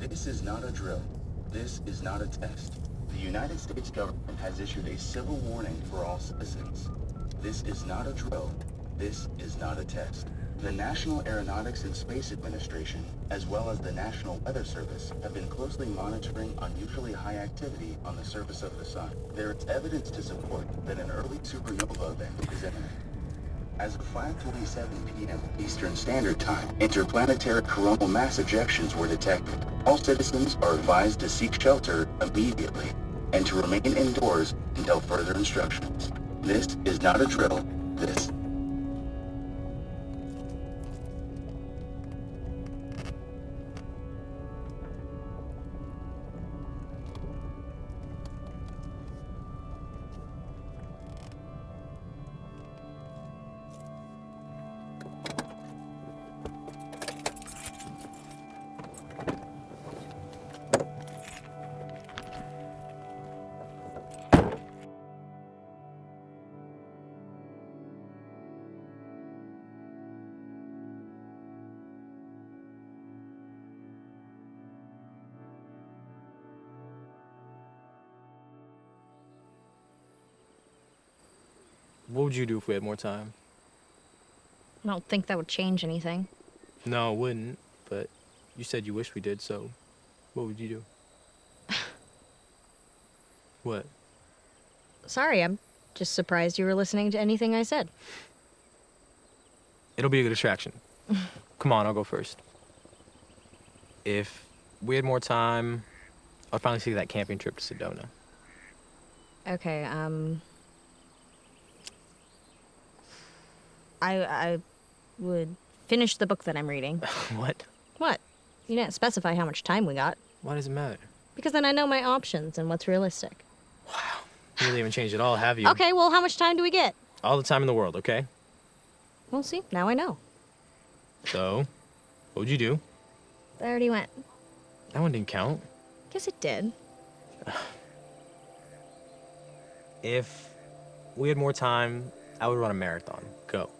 This is not a drill. This is not a test. The United States government has issued a civil warning for all citizens. This is not a drill. This is not a test. The National Aeronautics and Space Administration, as well as the National Weather Service, have been closely monitoring unusually high activity on the surface of the sun. There is evidence to support that an early supernova event is imminent. As of 5:27 p.m. Eastern Standard Time, interplanetary coronal mass ejections were detected. All citizens are advised to seek shelter immediately and to remain indoors until further instructions. This is not a drill. This What would you do if we had more time? I don't think that would change anything. No, it wouldn't, but you said you wish we did, so what would you do? What? Sorry, I'm just surprised you were listening to anything I said. It'll be a good distraction. Come on, I'll go first. If we had more time, I'd finally take that camping trip to Sedona. Okay, I would finish the book that I'm reading. What? What? You didn't specify how much time we got. Why does it matter? Because then I know my options and what's realistic. Wow. You really haven't changed at all, have you? Okay, well, how much time do we get? All the time in the world, okay? We'll see. Now I know. So, what would you do? I already went. That one didn't count. Guess it did. If we had more time, I would run a marathon. Go.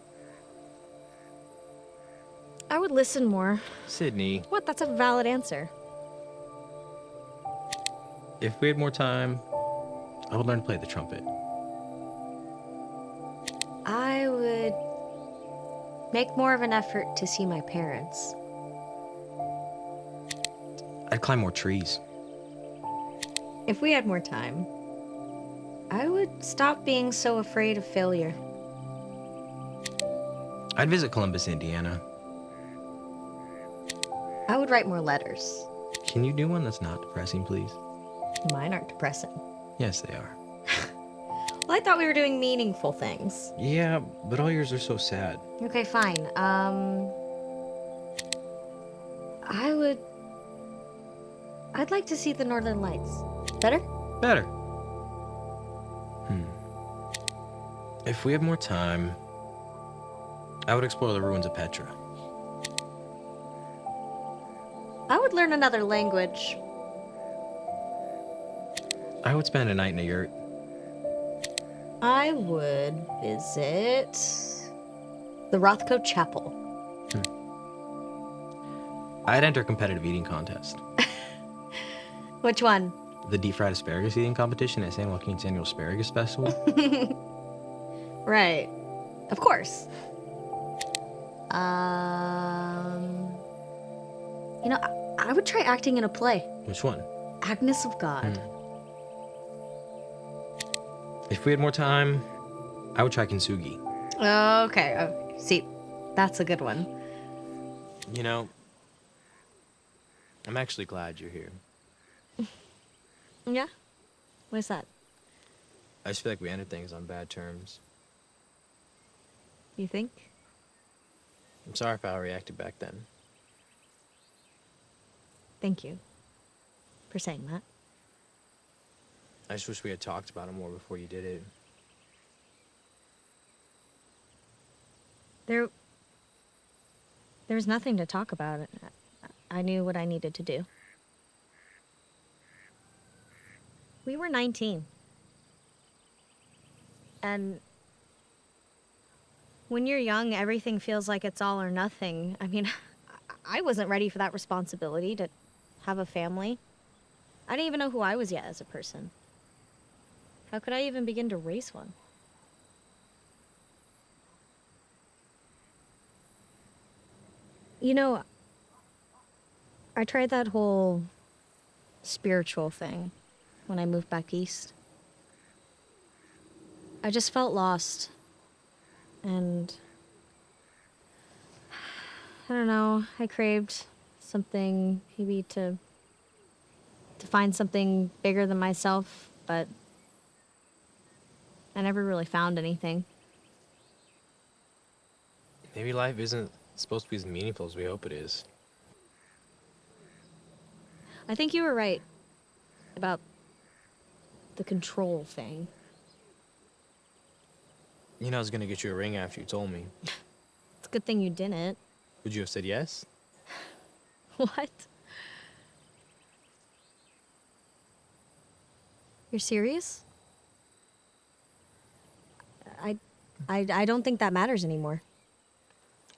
I would listen more. Sydney. What? That's a valid answer. If we had more time, I would learn to play the trumpet. I would make more of an effort to see my parents. I'd climb more trees. If we had more time, I would stop being so afraid of failure. I'd visit Columbus, Indiana. I would write more letters. Can you do one that's not depressing, please? Mine aren't depressing. Yes, they are. Well, I thought we were doing meaningful things. Yeah, but all yours are so sad. Okay, fine. I'd like to see the Northern Lights. Better? Better. If we have more time, I would explore the ruins of Petra. I would learn another language. I would spend a night in a yurt. I would visit the Rothko Chapel. I'd enter a competitive eating contest. Which one? The deep fried asparagus eating competition at San Joaquin's annual asparagus festival. Right. Of course. You know, I would try acting in a play. Which one? Agnes of God. If we had more time, I would try kintsugi. Okay. See, that's a good one. You know, I'm actually glad you're here. Yeah? What's that? I just feel like we ended things on bad terms. You think? I'm sorry if I reacted back then. Thank you for saying that. I just wish we had talked about it more before you did it. There was nothing to talk about. I knew what I needed to do. We were 19. And when you're young, everything feels like it's all or nothing. I mean, I wasn't ready for that responsibility to have a family. I didn't even know who I was yet as a person. How could I even begin to raise one? You know, I tried that whole spiritual thing when I moved back east. I just felt lost. And I don't know, I craved something, maybe to find something bigger than myself, but I never really found anything. Maybe life isn't supposed to be as meaningful as we hope it is. I think you were right about the control thing. You know I was gonna get you a ring after you told me. It's a good thing you didn't. Would you have said yes? What? You're serious? I don't think that matters anymore.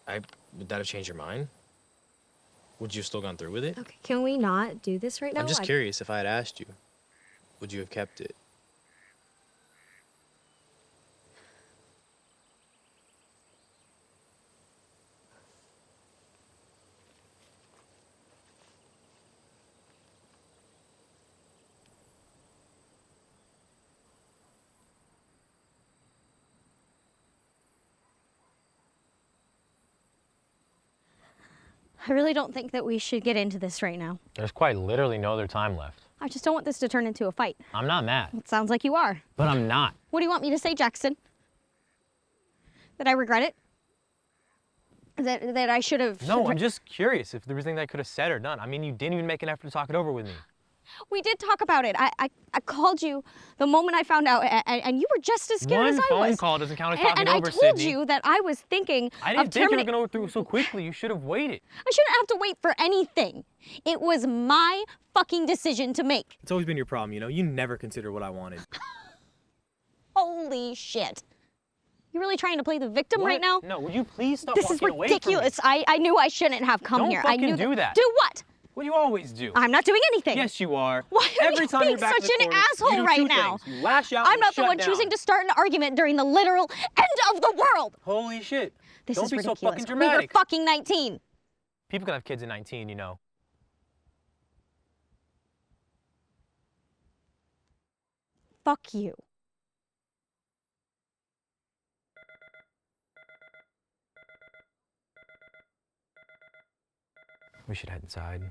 Would that have changed your mind? Would you have still gone through with it? Okay, can we not do this right now? I'm just curious, if I had asked you, would you have kept it? I really don't think that we should get into this right now. There's quite literally no other time left. I just don't want this to turn into a fight. I'm not mad, It sounds like you are. but I'm not. What do you want me to say, Jackson? That I regret it? That I should have... No, I'm just curious if there was anything that I could have said or done. I mean, you didn't even make an effort to talk it over with me. We did talk about it. I called you the moment I found out, and you were just as scared as I was. One phone call doesn't count as talking and over, I told Sydney. you that I was thinking I didn't of think you were terminating... going to go through so quickly. You should have waited. I shouldn't have to wait for anything. It was my fucking decision to make. It's always been your problem, you know? You never consider what I wanted. Holy shit. You really trying to play the victim right now? No, would you please stop This walking is away from me? ridiculous. I knew I shouldn't have come Don't here. I knew fucking do that. Do what? What do you always do? I'm not doing anything. Yes, you are. Why are Every you time being you're back in such the an corner, asshole you do right two now? things. You lash out I'm and not the shut one down. choosing to start an argument during the literal end of the world. Holy shit. This Don't is be ridiculous. so fucking We dramatic. were fucking 19. People can have kids at 19, you know. Fuck you. We should head inside.